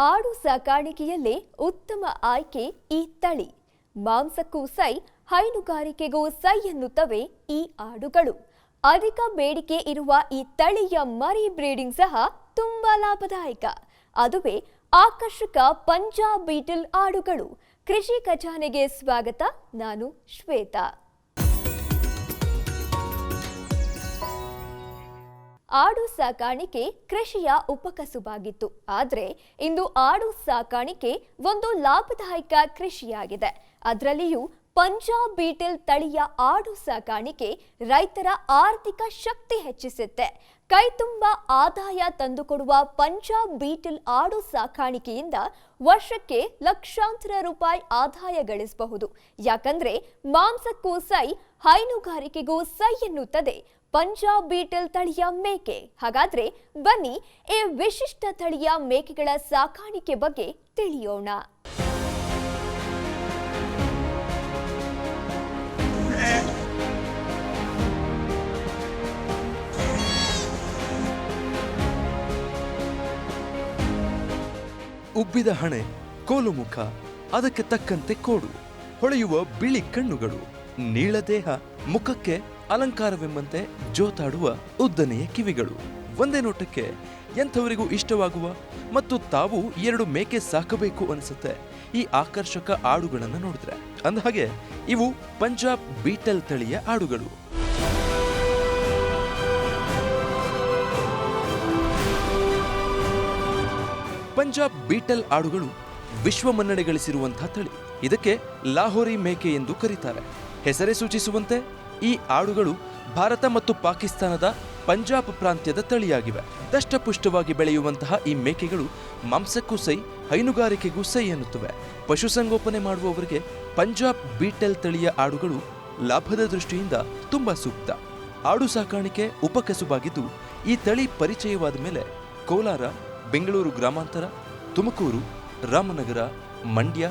ಆಡು ಸಾಕಾಣಿಕೆಯಲ್ಲೇ ಉತ್ತಮ ಆಯ್ಕೆ ಈ ತಳಿ. ಮಾಂಸಕ್ಕೂ ಸೈ, ಹೈನುಗಾರಿಕೆಗೂ ಸೈ ಎನ್ನುತ್ತವೆ ಈ ಆಡುಗಳು. ಅಧಿಕ ಬೇಡಿಕೆ ಇರುವ ಈ ತಳಿಯ ಮರಿ ಬ್ರೀಡಿಂಗ್ ಸಹ ತುಂಬಾ ಲಾಭದಾಯಕ. ಅದುವೇ ಆಕರ್ಷಕ ಪಂಜಾಬ್ ಬೀಟಲ್ ಆಡುಗಳು. ಕೃಷಿ ಖಜಾನೆಗೆ ಸ್ವಾಗತ. ನಾನು ಶ್ವೇತಾ. ಆಡು ಸಾಕಾಣಿಕೆ ಕೃಷಿಯ ಉಪಕಸುಬಾಗಿತ್ತು. ಆದರೆ ಇಂದು ಆಡು ಸಾಕಾಣಿಕೆ ಒಂದು ಲಾಭದಾಯಕ ಕೃಷಿಯಾಗಿದೆ. ಅದರಲ್ಲಿಯೂ ಪಂಜಾಬ್ ಬೀಟಲ್ ತಳಿಯ ಆಡು ಸಾಕಾಣಿಕೆ ರೈತರ ಆರ್ಥಿಕ ಶಕ್ತಿ ಹೆಚ್ಚಿಸುತ್ತೆ. ಕೈತುಂಬ ಆದಾಯ ತಂದುಕೊಡುವ ಪಂಜಾಬ್ ಬೀಟಲ್ ಆಡು ಸಾಕಾಣಿಕೆಯಿಂದ ವರ್ಷಕ್ಕೆ ಲಕ್ಷಾಂತರ ರೂಪಾಯಿ ಆದಾಯ ಗಳಿಸಬಹುದು. ಯಾಕಂದ್ರೆ ಮಾಂಸಕ್ಕೂ ಸೈ, ಹೈನುಗಾರಿಕೆಗೂ ಸೈ ಎನ್ನುತ್ತದೆ ಪಂಜಾಬ್ ಬೀಟಲ್ ತಳಿಯ ಮೇಕೆ. ಹಾಗಾದ್ರೆ ಬನ್ನಿ ಈ ವಿಶಿಷ್ಟ ತಳಿಯ ಮೇಕೆಗಳ ಸಾಕಾಣಿಕೆ ಬಗ್ಗೆ ತಿಳಿಯೋಣ. ಉಬ್ಬಿದ ಹಣೆ, ಕೋಲು ಮುಖ, ಅದಕ್ಕೆ ತಕ್ಕಂತೆ ಕೋಡು, ಹೊಳೆಯುವ ಬಿಳಿ ಕಣ್ಣುಗಳು, ನೀಳ ದೇಹ, ಮುಖಕ್ಕೆ ಅಲಂಕಾರವೆಂಬಂತೆ ಜೋತಾಡುವ ಉದ್ದನೆಯ ಕಿವಿಗಳು. ಒಂದೇ ನೋಟಕ್ಕೆ ಎಂಥವರಿಗೂ ಇಷ್ಟವಾಗುವ ಮತ್ತು ತಾವು 2 ಮೇಕೆ ಸಾಕಬೇಕು ಅನಿಸುತ್ತೆ ಈ ಆಕರ್ಷಕ ಆಡುಗಳನ್ನು ನೋಡಿದ್ರೆ. ಅಂದಹಾಗೆ ಇವು ಪಂಜಾಬ್ ಬೀಟಲ್ ತಳಿಯ ಆಡುಗಳು. ಪಂಜಾಬ್ ಬೀಟಲ್ ಆಡುಗಳು ವಿಶ್ವ ಮನ್ನಣೆ ಗಳಿಸಿರುವಂತಹ ತಳಿ. ಇದಕ್ಕೆ ಲಾಹೋರಿ ಮೇಕೆ ಎಂದು ಕರೀತಾರೆ. ಹೆಸರೇ ಸೂಚಿಸುವಂತೆ ಈ ಆಡುಗಳು ಭಾರತ ಮತ್ತು ಪಾಕಿಸ್ತಾನದ ಪಂಜಾಬ್ ಪ್ರಾಂತ್ಯದ ತಳಿಯಾಗಿವೆ. ದಷ್ಟಪುಷ್ಟವಾಗಿ ಬೆಳೆಯುವಂತಹ ಈ ಮೇಕೆಗಳು ಮಾಂಸಕ್ಕೂ ಸೈ, ಹೈನುಗಾರಿಕೆಗೂ ಸೈ ಎನ್ನುತ್ತವೆ. ಪಶುಸಂಗೋಪನೆ ಮಾಡುವವರಿಗೆ ಪಂಜಾಬ್ ಬೀಟಲ್ ತಳಿಯ ಆಡುಗಳು ಲಾಭದ ದೃಷ್ಟಿಯಿಂದ ತುಂಬಾ ಸೂಕ್ತ. ಆಡು ಸಾಕಾಣಿಕೆ ಉಪಕಸುಬಾಗಿದ್ದು ಈ ತಳಿ ಪರಿಚಯವಾದ ಮೇಲೆ ಕೋಲಾರ, ಬೆಂಗಳೂರು ಗ್ರಾಮಾಂತರ, ತುಮಕೂರು, ರಾಮನಗರ, ಮಂಡ್ಯ,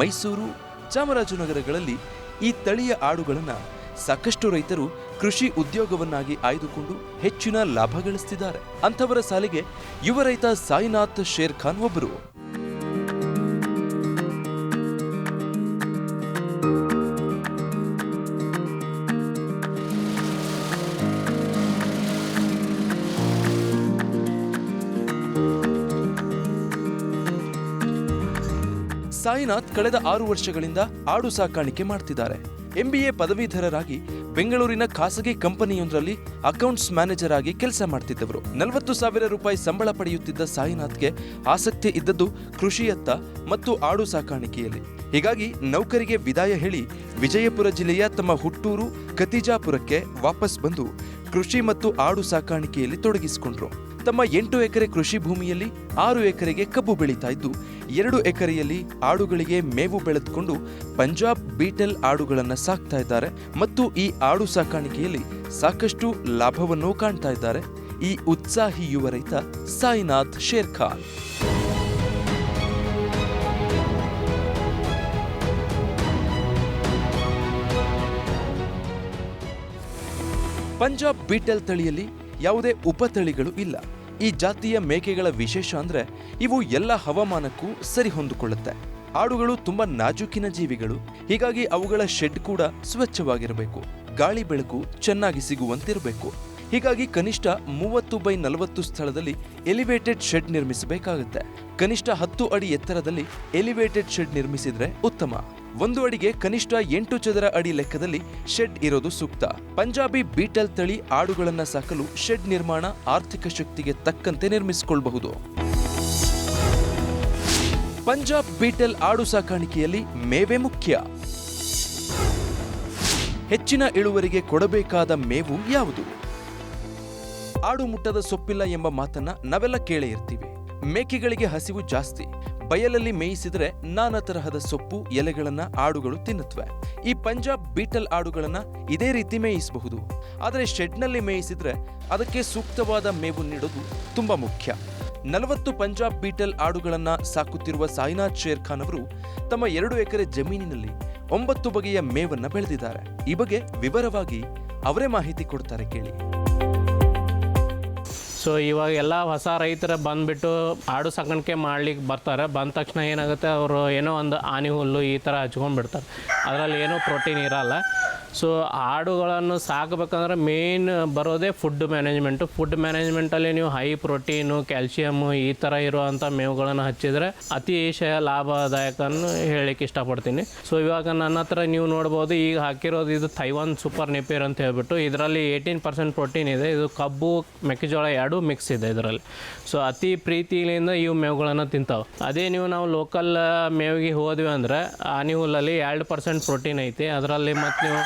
ಮೈಸೂರು, ಚಾಮರಾಜನಗರಗಳಲ್ಲಿ ಈ ತಳಿಯ ಆಡುಗಳನ್ನು ಸಾಕಷ್ಟು ರೈತರು ಕೃಷಿ ಉದ್ಯೋಗವನ್ನಾಗಿ ಆಯ್ದುಕೊಂಡು ಹೆಚ್ಚಿನ ಲಾಭ ಗಳಿಸುತ್ತಿದ್ದಾರೆ. ಅಂಥವರ ಸಾಲಿಗೆ ಯುವ ರೈತ ಸಾಯಿನಾಥ್ ಶೇರ್ ಖಾನ್ ಒಬ್ಬರು. ಸಾಯಿನಾಥ್ ಕಳೆದ 6 ವರ್ಷಗಳಿಂದ ಆಡು ಸಾಕಾಣಿಕೆ ಮಾಡ್ತಿದ್ದಾರೆ. MBA ಪದವೀಧರರಾಗಿ ಬೆಂಗಳೂರಿನ ಖಾಸಗಿ ಕಂಪನಿಯೊಂದರಲ್ಲಿ ಅಕೌಂಟ್ಸ್ ಮ್ಯಾನೇಜರ್ ಆಗಿ ಕೆಲಸ ಮಾಡ್ತಿದ್ದವರು. 40,000 ರೂಪಾಯಿ ಸಂಬಳ ಪಡೆಯುತ್ತಿದ್ದ ಸಾಯಿನಾಥ್ಗೆ ಆಸಕ್ತಿ ಇದ್ದದ್ದು ಕೃಷಿಯತ್ತ ಮತ್ತು ಆಡು ಸಾಕಾಣಿಕೆಯಲ್ಲಿ. ಹೀಗಾಗಿ ನೌಕರಿಗೆ ವಿದಾಯ ಹೇಳಿ ವಿಜಯಪುರ ಜಿಲ್ಲೆಯ ತಮ್ಮ ಹುಟ್ಟೂರು ಕತಿಜಾಪುರಕ್ಕೆ ವಾಪಸ್ ಬಂದು ಕೃಷಿ ಮತ್ತು ಆಡು ಸಾಕಾಣಿಕೆಯಲ್ಲಿ ತೊಡಗಿಸಿಕೊಂಡ್ರು. ತಮ್ಮ 8 ಎಕರೆ ಕೃಷಿ ಭೂಮಿಯಲ್ಲಿ 6 ಎಕರೆಗೆ ಕಬ್ಬು ಬೆಳೀತಾ ಇದ್ದು 2 ಎಕರೆಯಲ್ಲಿ ಆಡುಗಳಿಗೆ ಮೇವು ಬೆಳೆದುಕೊಂಡು ಪಂಜಾಬ್ ಬೀಟಲ್ ಆಡುಗಳನ್ನು ಸಾಕ್ತಾ ಇದ್ದಾರೆ ಮತ್ತು ಈ ಆಡು ಸಾಕಾಣಿಕೆಯಲ್ಲಿ ಸಾಕಷ್ಟು ಲಾಭವನ್ನು ಕಾಣ್ತಾ ಇದ್ದಾರೆ ಈ ಉತ್ಸಾಹಿ ಯುವ ರೈತ ಸಾಯಿನಾಥ್ ಶೇರ್ ಖಾನ್. ಪಂಜಾಬ್ ಬೀಟಲ್ ತಳಿಯಲ್ಲಿ ಯಾವುದೇ ಉಪತಳಿಗಳು ಇಲ್ಲ. ಈ ಜಾತಿಯ ಮೇಕೆಗಳ ವಿಶೇಷ ಅಂದ್ರೆ ಇವು ಎಲ್ಲ ಹವಾಮಾನಕ್ಕೂ ಸರಿ ಹೊಂದಿಕೊಳ್ಳುತ್ತೆ. ಆಡುಗಳು ತುಂಬಾ ನಾಜೂಕಿನ ಜೀವಿಗಳು. ಹೀಗಾಗಿ ಅವುಗಳ ಶೆಡ್ ಕೂಡ ಸ್ವಚ್ಛವಾಗಿರಬೇಕು, ಗಾಳಿ ಬೆಳಕು ಚೆನ್ನಾಗಿ ಸಿಗುವಂತಿರಬೇಕು. ಹೀಗಾಗಿ ಕನಿಷ್ಠ 30x40 ಸ್ಥಳದಲ್ಲಿ ಎಲಿವೇಟೆಡ್ ಶೆಡ್ ನಿರ್ಮಿಸಬೇಕಾಗುತ್ತೆ. ಕನಿಷ್ಠ 10 ಅಡಿ ಎತ್ತರದಲ್ಲಿ ಎಲಿವೇಟೆಡ್ ಶೆಡ್ ನಿರ್ಮಿಸಿದ್ರೆ ಉತ್ತಮ. 1 ಅಡಿಗೆ ಕನಿಷ್ಠ 8 ಚದರ ಅಡಿ ಲೆಕ್ಕದಲ್ಲಿ ಶೆಡ್ ಇರೋದು ಸೂಕ್ತ. ಪಂಜಾಬಿ ಬೀಟಲ್ ತಳಿ ಆಡುಗಳನ್ನ ಸಾಕಲು ಶೆಡ್ ನಿರ್ಮಾಣ ಆರ್ಥಿಕ ಶಕ್ತಿಗೆ ತಕ್ಕಂತೆ ನಿರ್ಮಿಸಿಕೊಳ್ಳಬಹುದು. ಪಂಜಾಬ್ ಬೀಟಲ್ ಆಡು ಸಾಕಾಣಿಕೆಯಲ್ಲಿ ಮೇವೆ ಮುಖ್ಯ. ಹೆಚ್ಚಿನ ಇಳುವರಿಗೆ ಕೊಡಬೇಕಾದ ಮೇವು ಯಾವುದು? ಆಡು ಮುಟ್ಟದ ಸೊಪ್ಪಿಲ್ಲ ಎಂಬ ಮಾತನ್ನ ನಾವೆಲ್ಲ ಕೇಳೇ ಇರ್ತೀವಿ. ಮೇಕೆಗಳಿಗೆ ಹಸಿವು ಜಾಸ್ತಿ. ಬಯಲಲ್ಲಿ ಮೇಯಿಸಿದ್ರೆ ನಾನಾ ತರಹದ ಸೊಪ್ಪು, ಎಲೆಗಳನ್ನ ಆಡುಗಳು ತಿನ್ನುತ್ತವೆ. ಈ ಪಂಜಾಬ್ ಬೀಟಲ್ ಆಡುಗಳನ್ನ ಇದೇ ರೀತಿ ಮೇಯಿಸಬಹುದು. ಆದರೆ ಶೆಡ್ನಲ್ಲಿ ಮೇಯಿಸಿದ್ರೆ ಅದಕ್ಕೆ ಸೂಕ್ತವಾದ ಮೇವು ನೀಡೋದು ತುಂಬಾ ಮುಖ್ಯ. 40 ಪಂಜಾಬ್ ಬೀಟಲ್ ಆಡುಗಳನ್ನ ಸಾಕುತ್ತಿರುವ ಸಾಯಿನಾಥ್ ಶೇರ್ ಖಾನ್ ಅವರು ತಮ್ಮ 2 ಎಕರೆ ಜಮೀನಿನಲ್ಲಿ 9 ಬಗೆಯ ಮೇವನ್ನ ಬೆಳೆದಿದ್ದಾರೆ. ಈ ಬಗ್ಗೆ ವಿವರವಾಗಿ ಅವರೇ ಮಾಹಿತಿ ಕೊಡ್ತಾರೆ, ಕೇಳಿ. ಸೊ ಇವಾಗ ಎಲ್ಲ ಹೊಸ ರೈತರ ಬಂದುಬಿಟ್ಟು ಆಡು ಸಾಕಾಣಿಕೆ ಮಾಡ್ಲಿಕ್ಕೆ ಬರ್ತಾರೆ. ಬಂದ ತಕ್ಷಣ ಏನಾಗುತ್ತೆ, ಅವರು ಏನೋ ಒಂದು ಆನೆ ಹುಲ್ಲು ಈ ಥರ ಹಚ್ಕೊಂಡ್ಬಿಡ್ತಾರೆ. ಅದರಲ್ಲಿ ಏನೂ ಪ್ರೋಟೀನ್ ಇರಲ್ಲ. ಸೊ ಆಡುಗಳನ್ನು ಸಾಕಬೇಕಂದ್ರೆ ಮೇನ್ ಬರೋದೇ ಫುಡ್ ಮ್ಯಾನೇಜ್ಮೆಂಟು. ಫುಡ್ ಮ್ಯಾನೇಜ್ಮೆಂಟಲ್ಲಿ ನೀವು ಹೈ ಪ್ರೋಟೀನು, ಕ್ಯಾಲ್ಶಿಯಮ್ಮು ಈ ಥರ ಇರುವಂಥ ಮೇವುಗಳನ್ನು ಹಚ್ಚಿದರೆ ಅತಿಶಯ ಲಾಭದಾಯಕನ್ನು ಹೇಳಲಿಕ್ಕೆ ಇಷ್ಟಪಡ್ತೀನಿ. ಸೊ ಇವಾಗ ನನ್ನ ಹತ್ರ ನೀವು ನೋಡ್ಬೋದು, ಈಗ ಹಾಕಿರೋದು ಇದು ತೈವಾನ್ ಸೂಪರ್ ನೆಪಿಯರ್ ಅಂತ ಹೇಳ್ಬಿಟ್ಟು, ಇದರಲ್ಲಿ 18% ಪ್ರೋಟೀನ್ ಇದೆ. ಇದು ಕಬ್ಬು ಮೆಕ್ಕೆಜೋಳ ಎರಡೂ ಮಿಕ್ಸ್ ಇದೆ ಇದರಲ್ಲಿ. ಸೊ ಅತಿ ಪ್ರೀತಿಯಿಂದ ಇವು ಮೇವುಗಳನ್ನು ತಿಂತಾವೆ. ಅದೇ ನಾವು ಲೋಕಲ್ ಮೇವಿಗೆ ಹೋದ್ವಿ ಅಂದರೆ ಆನೆ ಹುಲ್ಲಲ್ಲಿ 2% ಪ್ರೋಟೀನ್ ಐತಿ. ಅದರಲ್ಲಿ ಮತ್ತು ನೀವು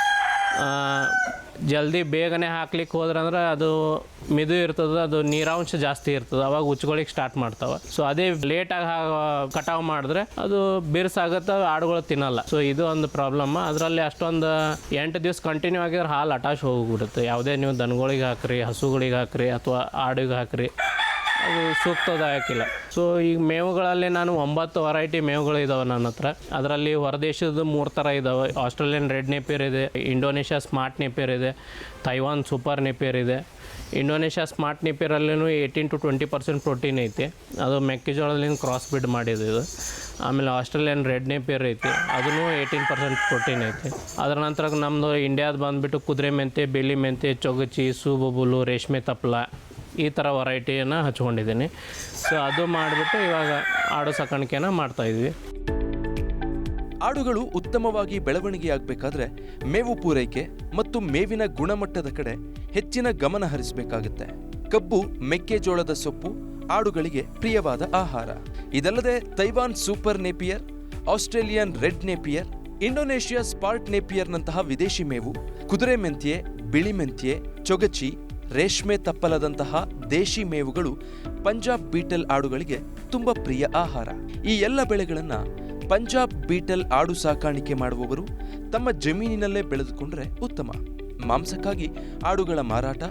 ಜಲ್ದಿ ಬೇಗನೆ ಹಾಕ್ಲಿಕ್ಕೆ ಹೋದ್ರೆ ಅಂದ್ರೆ ಅದು ಮಿದು ಇರ್ತದೆ, ಅದು ನೀರಾಂಶ ಜಾಸ್ತಿ ಇರ್ತದೆ, ಅವಾಗ ಉಚ್ಕೊಳ್ಳಿಕ್ಕೆ ಸ್ಟಾರ್ಟ್ ಮಾಡ್ತಾವೆ. ಸೊ ಅದೇ ಲೇಟಾಗಿ ಕಟಾವು ಮಾಡಿದ್ರೆ ಅದು ಬಿರ್ಸಾಗುತ್ತೆ, ಆಡುಗಳು ತಿನ್ನಲ್ಲ. ಸೊ ಇದು ಒಂದು ಪ್ರಾಬ್ಲಮ್. ಅದರಲ್ಲಿ ಅಷ್ಟೊಂದು 8 ದಿವಸ ಕಂಟಿನ್ಯೂ ಆಗಿದ್ರೆ ಹಾಲು ಅಟಾಚ್ ಹೋಗ್ಬಿಡುತ್ತೆ. ಯಾವುದೇ ನೀವು ದನಗಳಿಗೆ ಹಾಕ್ರಿ, ಹಸುಗಳಿಗೆ ಹಾಕ್ರಿ ಅಥವಾ ಆಡಿಗೆ ಹಾಕ್ರಿ, ಅದು ಸೂಕ್ತದಾಯಕಿಲ್ಲ. ಸೊ ಈಗ ಮೇವುಗಳಲ್ಲಿ ನಾನು 9 ವೆರೈಟಿ ಮೇವುಗಳು ಇದ್ದಾವೆ ನನ್ನ ಹತ್ರ. ಅದರಲ್ಲಿ ಹೊರದೇಶದ 3 ಥರ ಇದ್ದಾವೆ. ಆಸ್ಟ್ರೇಲಿಯನ್ ರೆಡ್ ನೆಪಿಯರ್ ಇದೆ, ಇಂಡೋನೇಷ್ಯಾ ಸ್ಮಾರ್ಟ್ ನೆಪಿಯರ್ ಇದೆ, ತೈವಾನ್ ಸೂಪರ್ ನೆಪಿಯರ್ ಇದೆ. ಇಂಡೋನೇಷ್ಯಾ ಸ್ಮಾರ್ಟ್ ನೆಪಿಯರಲ್ಲೂ 18 to 20% ಪ್ರೋಟೀನ್ ಐತಿ. ಅದು ಮೆಕ್ಕೆಜೋಳದಿಂದ ಕ್ರಾಸ್ ಬಿಡ್ ಮಾಡಿದೆ ಇದು. ಆಮೇಲೆ ಆಸ್ಟ್ರೇಲಿಯನ್ ರೆಡ್ ನೆಪಿಯರ್ ಐತಿ, ಅದೂ 18% ಪ್ರೋಟೀನ್ ಐತಿ. ಅದರ ನಂತರ ನಮ್ಮದು ಇಂಡಿಯಾದ ಬಂದುಬಿಟ್ಟು ಕುದುರೆ ಮೆಂತೆ, ಬೆಲಿ ಮೆಂತೆ, ಚೊಗಚಿ, ಸೂಬುಬುಲು, ರೇಷ್ಮೆ ತಪ್ಪಲ ಈ ಥರ ವೆರೈಟಿಯನ್ನು ಹಚ್ಕೊಂಡಿದ್ದೀನಿ. ಸೊ ಅದು ಮಾಡಿಬಿಟ್ಟು ಇವಾಗ ಆಡು ಸಾಕಾಣಿಕೆನ ಮಾಡ್ತಾಯಿದ್ವಿ. ಆಡುಗಳು ಉತ್ತಮವಾಗಿ ಬೆಳವಣಿಗೆಯಾಗಬೇಕಾದ್ರೆ ಮೇವು ಪೂರೈಕೆ ಮತ್ತು ಮೇವಿನ ಗುಣಮಟ್ಟದ ಕಡೆ ಹೆಚ್ಚಿನ ಗಮನ ಹರಿಸಬೇಕಾಗುತ್ತೆ. ಕಬ್ಬು, ಮೆಕ್ಕೆಜೋಳದ ಸೊಪ್ಪು ಆಡುಗಳಿಗೆ ಪ್ರಿಯವಾದ ಆಹಾರ. ಇದಲ್ಲದೆ Taiwan super Napier, Australian red Napier, Indonesia ಸ್ಪಾರ್ಟ್ ನೇಪಿಯರ್ನಂತಹ ವಿದೇಶಿ ಮೇವು, ಕುದುರೆ ಮೆಂತ್ಯೆ, ಬಿಳಿ ಮೆಂತ್ಯೆ, ಚೊಗಚಿ, ರೇಷ್ಮೆ ತಪ್ಪಲದಂತಹ ದೇಶಿ ಮೇವುಗಳು ಪಂಜಾಬ್ ಬೀಟಲ್ ಆಡುಗಳಿಗೆ ತುಂಬ ಪ್ರಿಯ ಆಹಾರ. ಈ ಎಲ್ಲ ಬೆಳೆಗಳನ್ನು ಪಂಜಾಬ್ ಬೀಟಲ್ ಆಡು ಸಾಕಾಣಿಕೆ ಮಾಡುವವರು ತಮ್ಮ ಜಮೀನಿನಲ್ಲೇ ಬೆಳೆದುಕೊಂಡ್ರೆ ಉತ್ತಮ. ಮಾಂಸಕ್ಕಾಗಿ ಆಡುಗಳ ಮಾರಾಟ,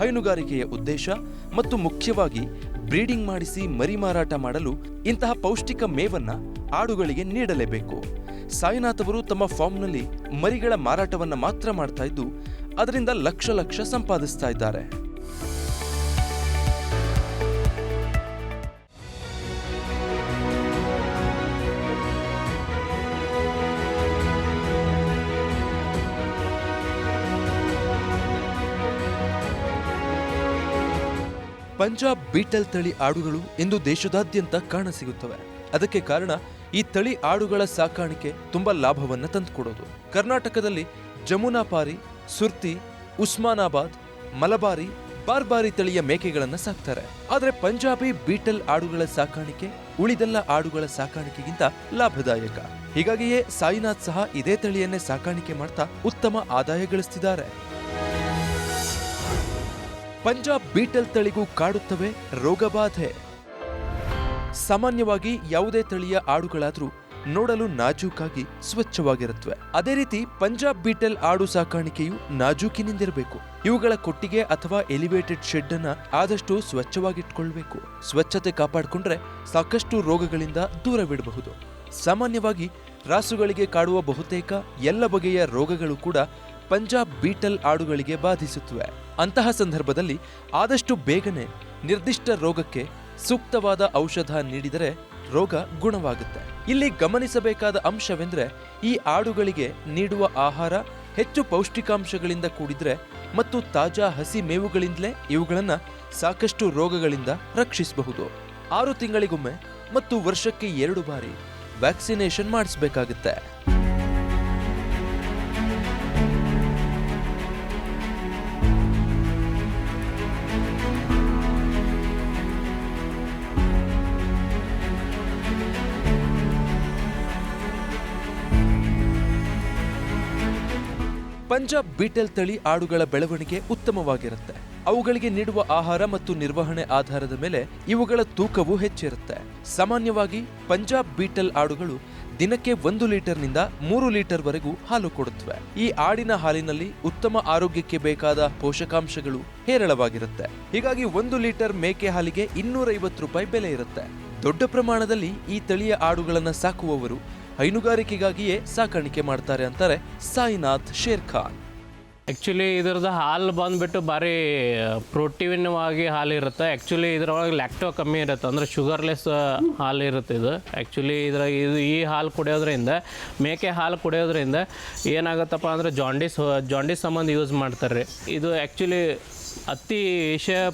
ಹೈನುಗಾರಿಕೆಯ ಉದ್ದೇಶ ಮತ್ತು ಮುಖ್ಯವಾಗಿ ಬ್ರೀಡಿಂಗ್ ಮಾಡಿಸಿ ಮರಿ ಮಾರಾಟ ಮಾಡಲು ಇಂತಹ ಪೌಷ್ಟಿಕ ಮೇವನ್ನ ಆಡುಗಳಿಗೆ ನೀಡಲೇಬೇಕು. ಸಾಯಿನಾಥ್ ಅವರು ತಮ್ಮ ಫಾರ್ಮ್ನಲ್ಲಿ ಮರಿಗಳ ಮಾರಾಟವನ್ನ ಮಾತ್ರ ಮಾಡ್ತಾ ಇದ್ದು ಅದರಿಂದ ಲಕ್ಷ ಸಂಪಾದಿಸ್ತಾ ಇದ್ದಾರೆ. ಪಂಜಾಬ್ ಬೀಟಲ್ ತಳಿ ಆಡುಗಳು ಇಂದು ದೇಶದಾದ್ಯಂತ ಕಾಣಸಿಗುತ್ತವೆ. ಅದಕ್ಕೆ ಕಾರಣ ಈ ತಳಿ ಆಡುಗಳ ಸಾಕಾಣಿಕೆ ತುಂಬಾ ಲಾಭವನ್ನ ತಂದುಕೊಡೋದು. ಕರ್ನಾಟಕದಲ್ಲಿ ಜಮುನಾಪಾರಿ, ಸುರ್ತಿ, ಉಸ್ಮಾನಾಬಾದ್, ಮಲಬಾರಿ, ಬಾರ್ಬಾರಿ ತಳಿಯ ಮೇಕೆಗಳನ್ನ ಸಾಕ್ತಾರೆ. ಆದರೆ ಪಂಜಾಬಿ ಬೀಟಲ್ ಆಡುಗಳ ಸಾಕಾಣಿಕೆ ಉಳಿದೆಲ್ಲ ಆಡುಗಳ ಸಾಕಾಣಿಕೆಗಿಂತ ಲಾಭದಾಯಕ. ಹೀಗಾಗಿಯೇ ಸಾಯಿನಾಥ್ ಸಹ ಇದೇ ತಳಿಯನ್ನೇ ಸಾಕಾಣಿಕೆ ಮಾಡ್ತಾ ಉತ್ತಮ ಆದಾಯ ಗಳಿಸ್ತಿದ್ದಾರೆ. ಪಂಜಾಬ್ ಬೀಟಲ್ ತಳಿಗೂ ಕಾಡುತ್ತವೆ ರೋಗಬಾಧೆ. ಸಾಮಾನ್ಯವಾಗಿ ಯಾವುದೇ ತಳಿಯ ಆಡುಗಳಾದ್ರೂ ನೋಡಲು ನಾಜೂಕಾಗಿ ಸ್ವಚ್ಛವಾಗಿರುತ್ತವೆ. ಅದೇ ರೀತಿ ಪಂಜಾಬ್ ಬೀಟಲ್ ಆಡು ಸಾಕಾಣಿಕೆಯು ನಾಜೂಕಿನಿಂದಿರಬೇಕು. ಇವುಗಳ ಕೊಟ್ಟಿಗೆ ಅಥವಾ ಎಲಿವೇಟೆಡ್ ಶೆಡ್ ಅನ್ನ ಆದಷ್ಟು ಸ್ವಚ್ಛವಾಗಿಟ್ಕೊಳ್ಬೇಕು. ಸ್ವಚ್ಛತೆ ಕಾಪಾಡಿಕೊಂಡ್ರೆ ಸಾಕಷ್ಟು ರೋಗಗಳಿಂದ ದೂರವಿಡಬಹುದು. ಸಾಮಾನ್ಯವಾಗಿ ರಾಸುಗಳಿಗೆ ಕಾಡುವ ಬಹುತೇಕ ಎಲ್ಲ ಬಗೆಯ ರೋಗಗಳು ಕೂಡ ಪಂಜಾಬ್ ಬೀಟಲ್ ಆಡುಗಳಿಗೆ ಬಾಧಿಸುತ್ತವೆ. ಅಂತಹ ಸಂದರ್ಭದಲ್ಲಿ ಆದಷ್ಟು ಬೇಗನೆ ನಿರ್ದಿಷ್ಟ ರೋಗಕ್ಕೆ ಸೂಕ್ತವಾದ ಔಷಧ ನೀಡಿದರೆ ರೋಗ ಗುಣವಾಗುತ್ತೆ. ಇಲ್ಲಿ ಗಮನಿಸಬೇಕಾದ ಅಂಶವೆಂದರೆ ಈ ಆಡುಗಳಿಗೆ ನೀಡುವ ಆಹಾರ ಹೆಚ್ಚು ಪೌಷ್ಟಿಕಾಂಶಗಳಿಂದ ಕೂಡಿದ್ರೆ ಮತ್ತು ತಾಜಾ ಹಸಿ ಮೇವುಗಳಿಂದಲೇ ಇವುಗಳನ್ನ ಸಾಕಷ್ಟು ರೋಗಗಳಿಂದ ರಕ್ಷಿಸಬಹುದು. 6 ತಿಂಗಳಿಗೊಮ್ಮೆ ಮತ್ತು ವರ್ಷಕ್ಕೆ 2 ಬಾರಿ ವ್ಯಾಕ್ಸಿನೇಷನ್ ಮಾಡಿಸಬೇಕಾಗುತ್ತೆ. ಪಂಜಾಬ್ ಬೀಟಲ್ ತಳಿ ಆಡುಗಳ ಬೆಳವಣಿಗೆ ಉತ್ತಮವಾಗಿರುತ್ತೆ. ಅವುಗಳಿಗೆ ನೀಡುವ ಆಹಾರ ಮತ್ತು ನಿರ್ವಹಣೆ ಆಧಾರದ ಮೇಲೆ ಇವುಗಳ ತೂಕವು ಹೆಚ್ಚಿರುತ್ತೆ. ಸಾಮಾನ್ಯವಾಗಿ ಪಂಜಾಬ್ ಬೀಟಲ್ ಆಡುಗಳು ದಿನಕ್ಕೆ 1 ಲೀಟರ್ನಿಂದ 3 ಲೀಟರ್ ವರೆಗೂ ಹಾಲು ಕೊಡುತ್ತವೆ. ಈ ಆಡಿನ ಹಾಲಿನಲ್ಲಿ ಉತ್ತಮ ಆರೋಗ್ಯಕ್ಕೆ ಬೇಕಾದ ಪೋಷಕಾಂಶಗಳು ಹೇರಳವಾಗಿರುತ್ತೆ. ಹೀಗಾಗಿ 1 ಲೀಟರ್ ಮೇಕೆ ಹಾಲಿಗೆ 250 ರೂಪಾಯಿ ಬೆಲೆ ಇರುತ್ತೆ. ದೊಡ್ಡ ಪ್ರಮಾಣದಲ್ಲಿ ಈ ತಳಿಯ ಆಡುಗಳನ್ನು ಸಾಕುವವರು ಹೈನುಗಾರಿಕೆಗಾಗಿಯೇ ಸಾಕಾಣಿಕೆ ಮಾಡ್ತಾರೆ ಅಂತಾರೆ ಸಾಯಿನಾಥ್ ಶೇರ್ ಖಾನ್. ಆ್ಯಕ್ಚುಲಿ ಇದ್ರದ್ದು ಹಾಲು ಬಂದುಬಿಟ್ಟು ಭಾರಿ ಪ್ರೋಟೀನ್ವಾಗಿ ಹಾಲು ಇರುತ್ತೆ. ಆ್ಯಕ್ಚುಲಿ ಇದ್ರೊಳಗೆ ಲ್ಯಾಕ್ಟೋ ಕಮ್ಮಿ ಇರುತ್ತೆ, ಅಂದರೆ ಶುಗರ್ಲೆಸ್ ಹಾಲು ಇರುತ್ತೆ ಇದು. ಆ್ಯಕ್ಚುಲಿ ಈ ಹಾಲು ಕುಡಿಯೋದ್ರಿಂದ, ಮೇಕೆ ಹಾಲು ಕುಡಿಯೋದ್ರಿಂದ ಏನಾಗುತ್ತಪ್ಪ ಅಂದರೆ ಜಾಂಡೀಸ್ ಸಂಬಂಧ ಯೂಸ್ ಮಾಡ್ತಾರೆ ರೀ. ಇದು ಆ್ಯಕ್ಚುಲಿ ಅತಿ